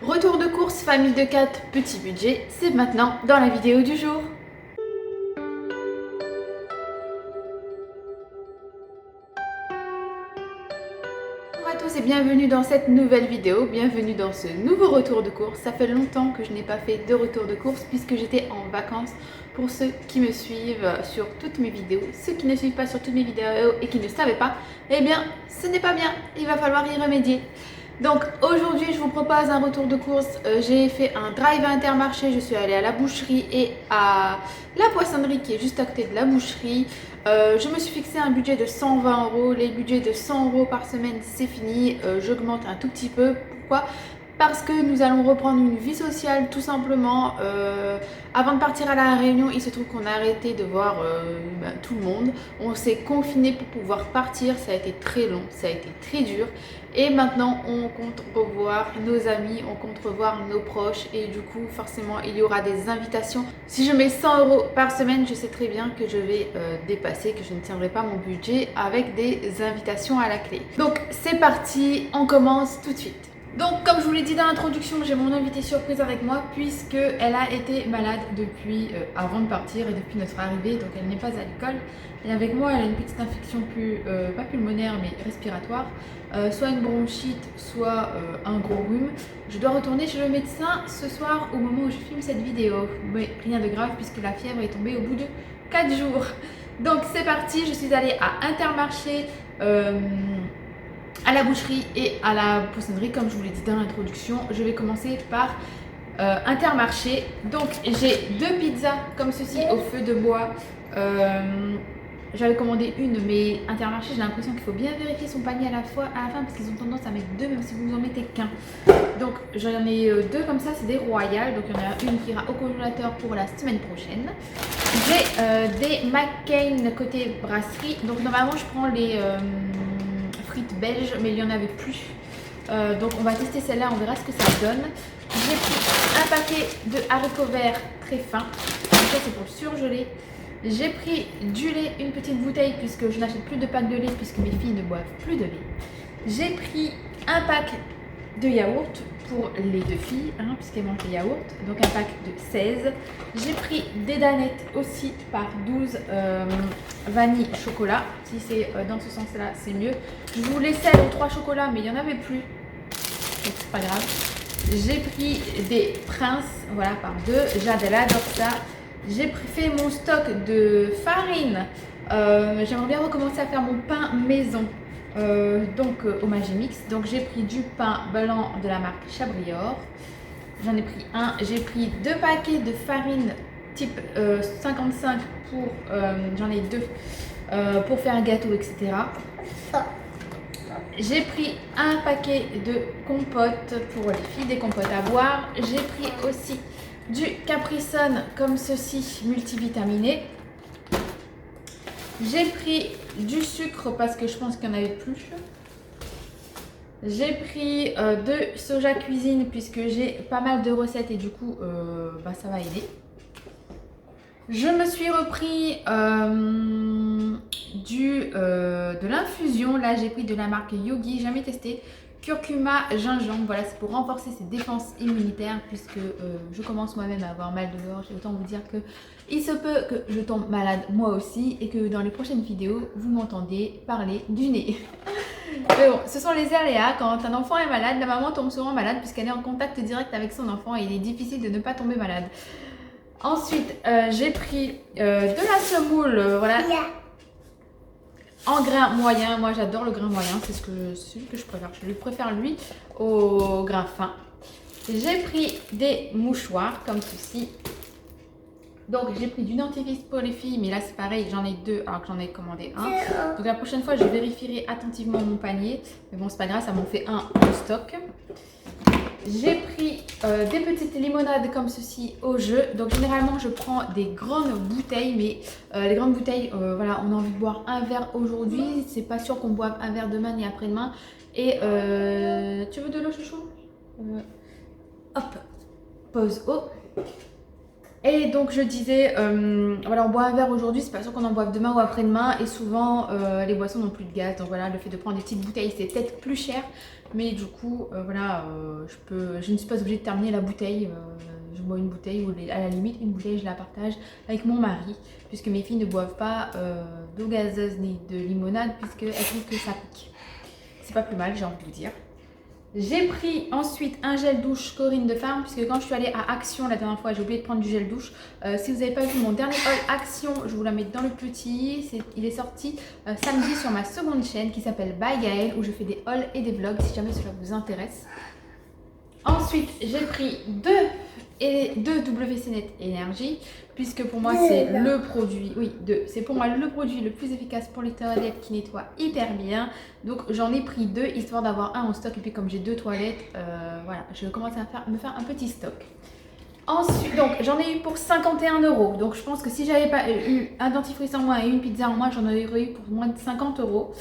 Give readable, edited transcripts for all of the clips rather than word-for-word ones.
Retour de course, famille de 4, petit budget, c'est maintenant dans la vidéo du jour. Bonjour à tous et bienvenue dans cette nouvelle vidéo, bienvenue dans ce nouveau retour de course. Ça fait longtemps que je n'ai pas fait de retour de course puisque j'étais en vacances. Pour ceux qui me suivent sur toutes mes vidéos, ceux qui ne suivent pas sur toutes mes vidéos et qui ne savaient pas, eh bien ce n'est pas bien, il va falloir y remédier. Donc aujourd'hui je vous propose un retour de course. J'ai fait un drive à Intermarché, je suis allée à la boucherie et à la poissonnerie qui est juste à côté de la boucherie. Je me suis fixé un budget de 120 €. Les budgets de 100 € par semaine c'est fini, j'augmente un tout petit peu. Pourquoi ? Parce que nous allons reprendre une vie sociale tout simplement. Avant de partir à la Réunion, il se trouve qu'on a arrêté de voir tout le monde. On s'est confiné pour pouvoir partir, ça a été très long, ça a été très dur. Et maintenant on compte revoir nos amis, on compte revoir nos proches et du coup forcément il y aura des invitations. Si je mets 100 € par semaine, je sais très bien que je vais dépasser, que je ne tiendrai pas mon budget avec des invitations à la clé. Donc c'est parti, on commence tout de suite. Donc comme je vous l'ai dit dans l'introduction, j'ai mon invitée surprise avec moi puisque elle a été malade depuis avant de partir et depuis notre arrivée, donc elle n'est pas à l'école. Et avec moi, elle a une petite infection pas pulmonaire mais respiratoire, soit une bronchite, soit un gros rhume. Je dois retourner chez le médecin ce soir au moment où je filme cette vidéo. Mais rien de grave puisque la fièvre est tombée au bout de 4 jours. Donc c'est parti, je suis allée à Intermarché, à la boucherie et à la poissonnerie comme je vous l'ai dit dans l'introduction. Je vais commencer par Intermarché. Donc j'ai 2 pizzas comme ceci au feu de bois. J'avais commandé une, mais Intermarché j'ai l'impression qu'il faut bien vérifier son panier à la fin parce qu'ils ont tendance à mettre 2 même si vous n'en mettez qu'un. Donc j'en ai 2 comme ça, c'est des royales. Donc il y en a une qui ira au congélateur pour la semaine prochaine. J'ai des McCain côté brasserie. Donc normalement je prends les frites belges, mais il n'y en avait plus. Donc on va tester celle-là, on verra ce que ça donne. J'ai pris un paquet de haricots verts très fins. Donc ça c'est pour le surgeler. J'ai pris du lait, une petite bouteille puisque je n'achète plus de pack de lait puisque mes filles ne boivent plus de lait. J'ai pris un pack de yaourt pour les 2 filles, puisqu'elles mangent des yaourts, donc un pack de 16. J'ai pris des danettes aussi par 12 vanille chocolat. Si c'est dans ce sens là c'est mieux. Je voulais celle aux 3 chocolats mais il n'y en avait plus, donc c'est pas grave. J'ai pris des princes, voilà, par 2. Jade elle adore ça. J'ai fait mon stock de farine. J'aimerais bien recommencer à faire mon pain maison. Au Magimix. Donc j'ai pris du pain blanc de la marque Chabrior. J'en ai pris un. J'ai pris 2 paquets de farine type 55 pour j'en ai 2 pour faire un gâteau, etc. J'ai pris un paquet de compotes pour les filles, des compotes à boire. J'ai pris aussi du Capri-Sun comme ceci, multivitaminé. J'ai pris du sucre parce que je pense qu'il n'y en avait plus. J'ai pris de soja cuisine puisque j'ai pas mal de recettes et du coup ça va aider. Je me suis repris de l'infusion. Là j'ai pris de la marque Yogi, jamais testé. Curcuma, gingembre, voilà, c'est pour renforcer ses défenses immunitaires puisque je commence moi-même à avoir mal de gorge et autant vous dire que il se peut que je tombe malade moi aussi et que dans les prochaines vidéos vous m'entendez parler du nez. Mais bon, ce sont les aléas. Quand un enfant est malade, la maman tombe souvent malade puisqu'elle est en contact direct avec son enfant et il est difficile de ne pas tomber malade. Ensuite j'ai pris de la semoule, voilà. En grain moyen, moi j'adore le grain moyen, c'est celui que je préfère. Je lui préfère lui au grain fin. J'ai pris des mouchoirs comme ceci. Donc j'ai pris du dentifrice pour les filles, mais là c'est pareil, j'en ai 2 alors que j'en ai commandé un. Donc la prochaine fois je vérifierai attentivement mon panier. Mais bon c'est pas grave, ça m'en fait un en stock. J'ai pris des petites limonades comme ceci au jeu. Donc généralement je prends des grandes bouteilles, mais les grandes bouteilles, voilà, on a envie de boire un verre aujourd'hui. C'est pas sûr qu'on boive un verre demain ni après-demain. Et tu veux de l'eau chouchou? Hop, pause eau. Et donc je disais, voilà, on boit un verre aujourd'hui, c'est pas sûr qu'on en boive demain ou après-demain. Et souvent, les boissons n'ont plus de gaz. Donc voilà, le fait de prendre des petites bouteilles, c'est peut-être plus cher. Mais du coup, voilà, je ne suis pas obligée de terminer la bouteille. Je bois une bouteille ou à la limite, une bouteille, je la partage avec mon mari. Puisque mes filles ne boivent pas d'eau gazeuse ni de limonade, puisqu'elles trouvent que ça pique. C'est pas plus mal, j'ai envie de vous dire. J'ai pris ensuite un gel douche Corinne de Farm, puisque quand je suis allée à Action la dernière fois, j'ai oublié de prendre du gel douche. Si vous n'avez pas vu mon dernier haul Action, je vous la mets dans le petit. Il est sorti samedi sur ma seconde chaîne qui s'appelle By Gaëlle, où je fais des hauls et des vlogs si jamais cela vous intéresse. Ensuite, j'ai pris deux WC Net Énergie, puisque pour moi c'est le produit, c'est pour moi le produit le plus efficace pour les toilettes qui nettoie hyper bien. Donc j'en ai pris 2 histoire d'avoir un en stock, et puis comme j'ai 2 toilettes, voilà, je commence à me faire un petit stock. Ensuite, donc j'en ai eu pour 51 €. Donc je pense que si j'avais pas eu un dentifrice en moins et une pizza en moins, j'en aurais eu pour moins de 50 €.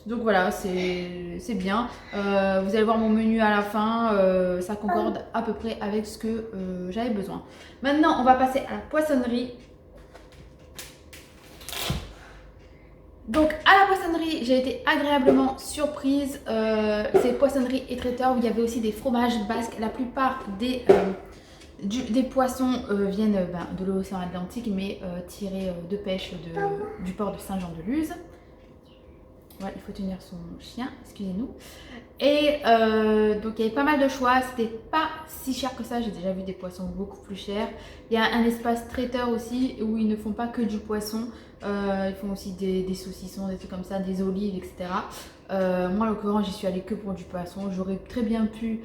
Donc voilà, c'est bien. Vous allez voir mon menu à la fin, ça concorde à peu près avec ce que j'avais besoin. Maintenant, on va passer à la poissonnerie. Donc à la poissonnerie, j'ai été agréablement surprise. C'est poissonnerie et traiteur où il y avait aussi des fromages basques. La plupart des poissons viennent de l'océan Atlantique, mais tirés de pêche du port de Saint-Jean-de-Luz. Voilà, il faut tenir son chien, excusez-nous. Et donc il y avait pas mal de choix, c'était pas si cher que ça, j'ai déjà vu des poissons beaucoup plus chers. Il y a un espace traiteur aussi où ils ne font pas que du poisson, ils font aussi des saucissons, des trucs comme ça, des olives, etc. Moi en l'occurrence j'y suis allée que pour du poisson, j'aurais très bien pu...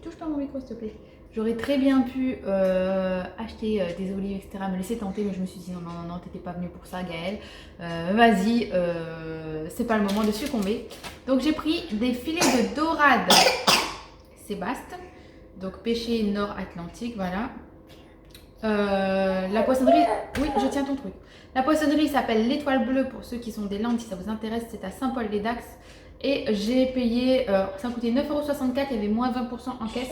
touche pas mon micro s'il te plaît. J'aurais très bien pu acheter des olives, etc., me laisser tenter, mais je me suis dit non, t'étais pas venue pour ça, Gaëlle. Vas-y, c'est pas le moment de succomber. Donc j'ai pris des filets de dorade Sébaste, donc pêché nord-atlantique, voilà. La poissonnerie, oui, je tiens ton truc. La poissonnerie s'appelle l'Étoile Bleue pour ceux qui sont des Landes, si ça vous intéresse, c'est à Saint-Paul-les-Dax. Et j'ai payé, ça coûtait 9,64 €, il y avait moins 20% en caisse.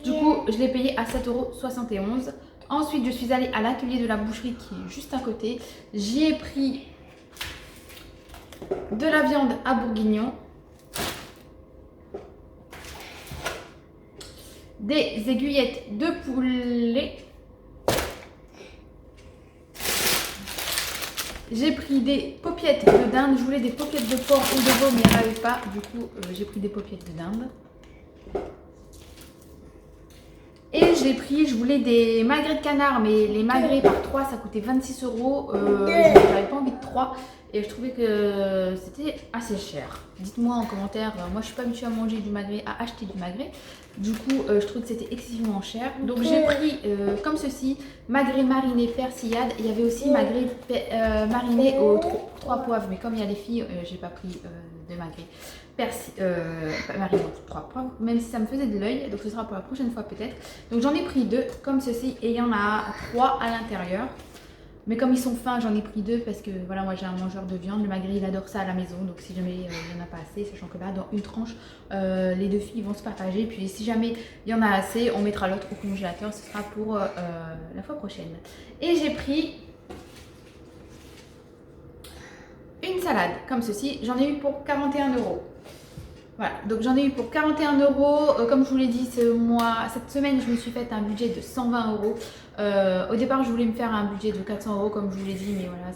Du coup, je l'ai payé à 7,71 €. Ensuite, je suis allée à l'atelier de la boucherie qui est juste à côté. J'y ai pris de la viande à bourguignon, des aiguillettes de poulet. J'ai pris des paupiettes de dinde. Je voulais des paupiettes de porc ou de veau, mais il n'y en avait pas. Du coup, j'ai pris des paupiettes de dinde. Et j'ai pris, je voulais des magrets de canard, mais les magrets par 3, ça coûtait 26 €. J'avais pas envie de 3 et je trouvais que c'était assez cher. Dites-moi en commentaire, moi je suis pas habituée à manger du magret, à acheter du magret. Du coup, je trouve que c'était excessivement cher. Donc j'ai pris comme ceci, magret mariné persillade. Il y avait aussi magret mariné aux 3 poivres, mais comme il y a les filles, j'ai pas pris de magret mariné aux 3 poivres, même si ça me faisait de l'œil. Donc ce sera pour la prochaine fois peut-être. Donc j'en ai pris 2 comme ceci et il y en a 3 à l'intérieur. Mais comme ils sont fins, j'en ai pris 2 parce que voilà, moi j'ai un mangeur de viande. Le magret, il adore ça à la maison. Donc si jamais il n'y en a pas assez, sachant que là, dans une tranche, les 2 filles vont se partager. Puis si jamais il y en a assez, on mettra l'autre au congélateur. Ce sera pour la fois prochaine. Et j'ai pris une salade comme ceci. J'en ai eu pour 41 €. Voilà, donc j'en ai eu pour 41 €. Comme je vous l'ai dit, cette semaine, je me suis fait un budget de 120 €. Au départ, je voulais me faire un budget de 400 € comme je vous l'ai dit, mais voilà,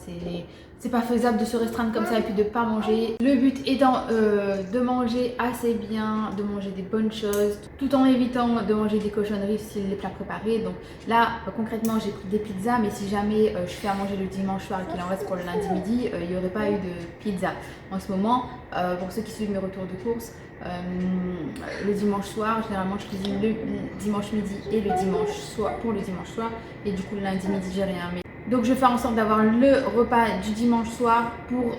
c'est pas faisable de se restreindre comme ça et puis de pas manger. Le but étant de manger assez bien, de manger des bonnes choses, tout en évitant de manger des cochonneries si les plats préparés. Donc là, concrètement, j'ai pris des pizzas, mais si jamais je fais à manger le dimanche soir et qu'il en reste pour le lundi midi, il n'y aurait pas eu de pizza. En ce moment, pour ceux qui suivent mes retours de course, le dimanche soir, généralement je cuisine le dimanche midi et le dimanche soir pour le dimanche soir, et du coup le lundi midi j'ai rien. Donc je fais en sorte d'avoir le repas du dimanche soir pour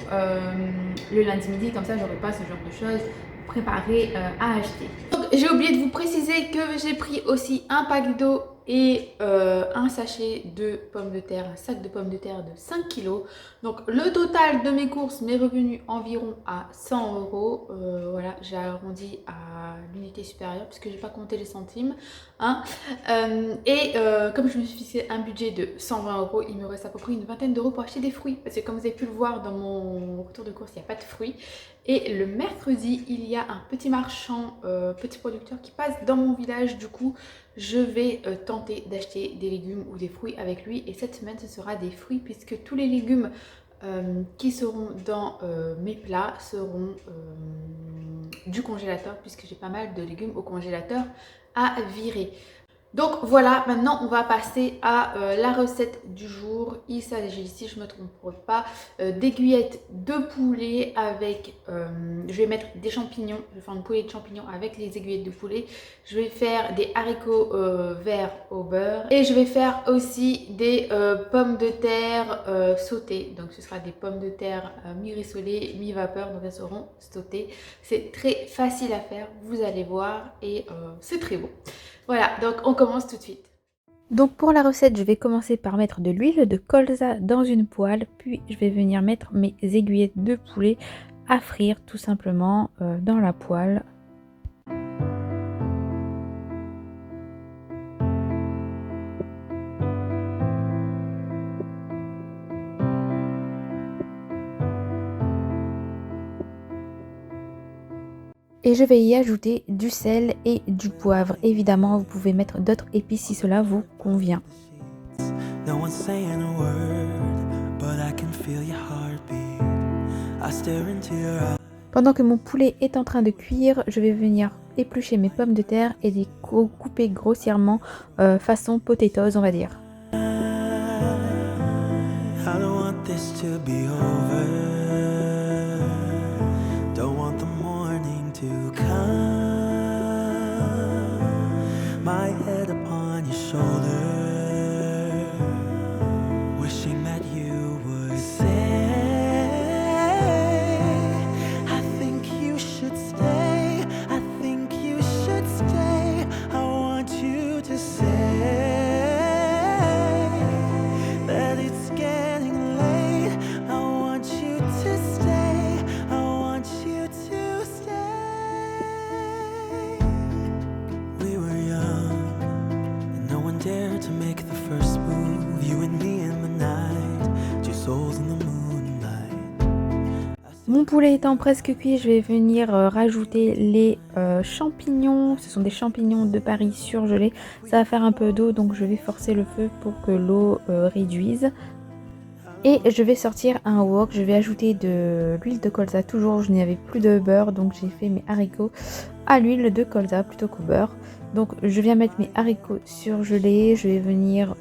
le lundi midi, comme ça j'aurai pas ce genre de choses préparées à acheter. Donc j'ai oublié de vous préciser que j'ai pris aussi un pack d'eau et un sachet de pommes de terre, un sac de pommes de terre de 5 kg. Donc le total de mes courses m'est revenu environ à 100 euros. Voilà, j'ai arrondi à l'unité supérieure puisque j'ai pas compté les centimes. Hein. Comme je me suis fixé un budget de 120 euros, il me reste à peu près une vingtaine d'euros pour acheter des fruits. Parce que comme vous avez pu le voir dans mon retour de course, il n'y a pas de fruits. Et le mercredi, il y a un petit marchand, petit producteur qui passe dans mon village. Du coup, je vais tenter d'acheter des légumes ou des fruits avec lui. Et cette semaine, ce sera des fruits puisque tous les légumes qui seront dans mes plats seront du congélateur puisque j'ai pas mal de légumes au congélateur à virer. Donc voilà, maintenant on va passer à la recette du jour. Il s'agit, si je ne me trompe pas, d'aiguillettes de poulet avec, je vais mettre des champignons, je vais faire une poêlée de champignons avec les aiguillettes de poulet. Je vais faire des haricots verts au beurre et je vais faire aussi des pommes de terre sautées. Donc ce sera des pommes de terre mi-rissolées, mi-vapeur, donc elles seront sautées. C'est très facile à faire, vous allez voir, et c'est très bon. Voilà, donc on commence tout de suite. Donc pour la recette, je vais commencer par mettre de l'huile de colza dans une poêle, puis je vais venir mettre mes aiguillettes de poulet à frire tout simplement dans la poêle. Et je vais y ajouter du sel et du poivre. Évidemment, vous pouvez mettre d'autres épices si cela vous convient. Pendant que mon poulet est en train de cuire, je vais venir éplucher mes pommes de terre et les couper grossièrement façon potatoes, on va dire. To come, my head upon your shoulder, wishing that you would say, I think you should stay, I think you should stay, I want you to say that it's getting late, I want you to stay, I want you to stay. Dare to make the first move, you and me in the night, two souls in the moonlight. Mon poulet étant presque cuit, je vais venir rajouter les champignons. Ce sont des champignons de Paris surgelés. Ça va faire un peu d'eau, donc je vais forcer le feu pour que l'eau réduise. Et je vais sortir un wok, je vais ajouter de l'huile de colza. Toujours, je n'avais plus de beurre, donc j'ai fait mes haricots à l'huile de colza plutôt qu'au beurre. Donc je viens mettre mes haricots surgelés, je vais venir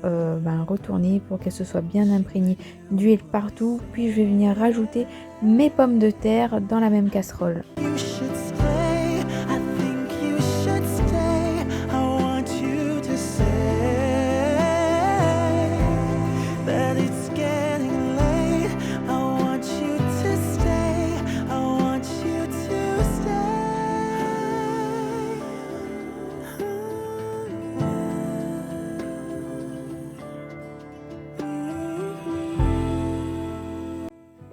retourner pour qu'elles se soient bien imprégnées d'huile partout. Puis je vais venir rajouter mes pommes de terre dans la même casserole.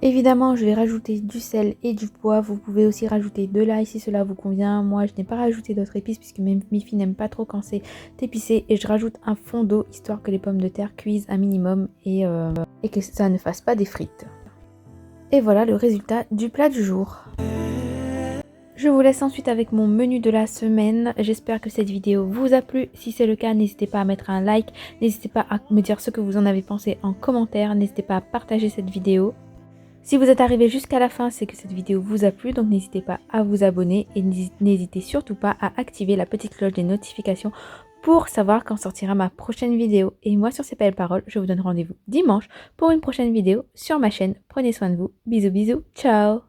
Évidemment, je vais rajouter du sel et du poivre. Vous pouvez aussi rajouter de l'ail si cela vous convient. Moi, je n'ai pas rajouté d'autres épices puisque mes filles n'aiment pas trop quand c'est épicé. Et je rajoute un fond d'eau histoire que les pommes de terre cuisent un minimum et que ça ne fasse pas des frites. Et voilà le résultat du plat du jour. Je vous laisse ensuite avec mon menu de la semaine. J'espère que cette vidéo vous a plu. Si c'est le cas, n'hésitez pas à mettre un like. N'hésitez pas à me dire ce que vous en avez pensé en commentaire. N'hésitez pas à partager cette vidéo. Si vous êtes arrivé jusqu'à la fin, c'est que cette vidéo vous a plu, donc n'hésitez pas à vous abonner et n'hésitez surtout pas à activer la petite cloche des notifications pour savoir quand sortira ma prochaine vidéo. Et moi, sur ces belles paroles, je vous donne rendez-vous dimanche pour une prochaine vidéo sur ma chaîne. Prenez soin de vous. Bisous bisous, ciao!